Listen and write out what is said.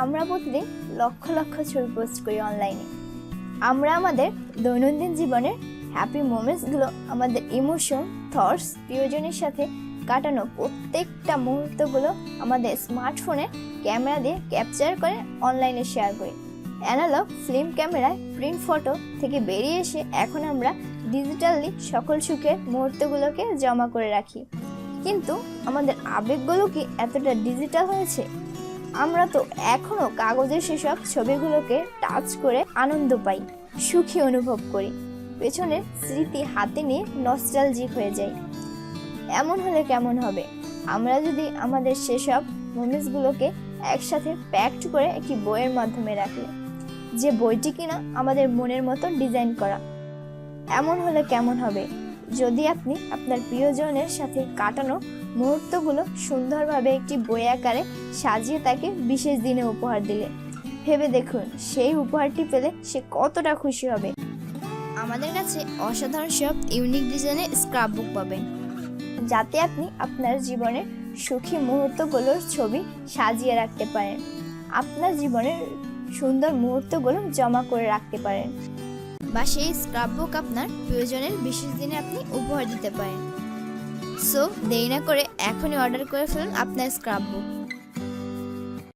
আমরা প্রতিদিন লক্ষ লক্ষ ছবি পোস্ট করি অনলাইনে। আমরা আমাদের দৈনন্দিন জীবনের হ্যাপি মোমেন্টসগুলো, আমাদের ইমোশন, থটস, প্রিয়জনের সাথে কাটানো প্রত্যেকটা মুহূর্তগুলো আমাদের স্মার্টফোনে ক্যামেরা দিয়ে ক্যাপচার করে অনলাইনে শেয়ার করি। অ্যানালগ ফিল্ম ক্যামেরায় প্রিন্ট ফটো থেকে বেরিয়ে এসে এখন আমরা ডিজিটালি সকল সুখের মুহূর্তগুলোকে জমা করে রাখি। কিন্তু আমাদের আবেগগুলো কি এতটা ডিজিটাল হয়েছে? আমরা তো এখনও কাগজের সেসব ছবিগুলোকে টাচ করে আনন্দ পাই, সুখী অনুভব করি, পেছনের স্মৃতি হাতে নিয়ে নস্টালজিক হয়ে যাই। এমন হলে কেমন হবে আমরা যদি আমাদের সেসব মোমেন্টসগুলোকে একসাথে প্যাকড করে একটি বইয়ের মাধ্যমে রাখি, যে বইটি কিনা আমাদের মনের মতো ডিজাইন করা। এমন হলে কেমন হবে যদি আপনি আপনার প্রিয়জনের সাথে কাটানো মুহূর্তগুলো সুন্দরভাবে একটি বই আকারে সাজিয়ে তাকে বিশেষ দিনে উপহার দিলে? ভেবে দেখুন সেই উপহারটি পেলে সে কতটা খুশি হবে। আমাদের কাছে অসাধারণ সব ইউনিক ডিজাইনের স্ক্র্যাপবুক পাবেন, যাতে আপনি আপনার জীবনের সুখী মুহূর্তগুলোর ছবি সাজিয়ে রাখতে পারেন, আপনার জীবনের সুন্দর মুহূর্তগুলো জমা করে রাখতে পারেন, বা সেই স্ক্র্যাপবুক আপনার প্রিয়জনের বিশেষ দিনে আপনি উপহার দিতে পারেন। সো দেরি না করে এখনই অর্ডার করে ফেলুন আপনার স্ক্র্যাপবুক।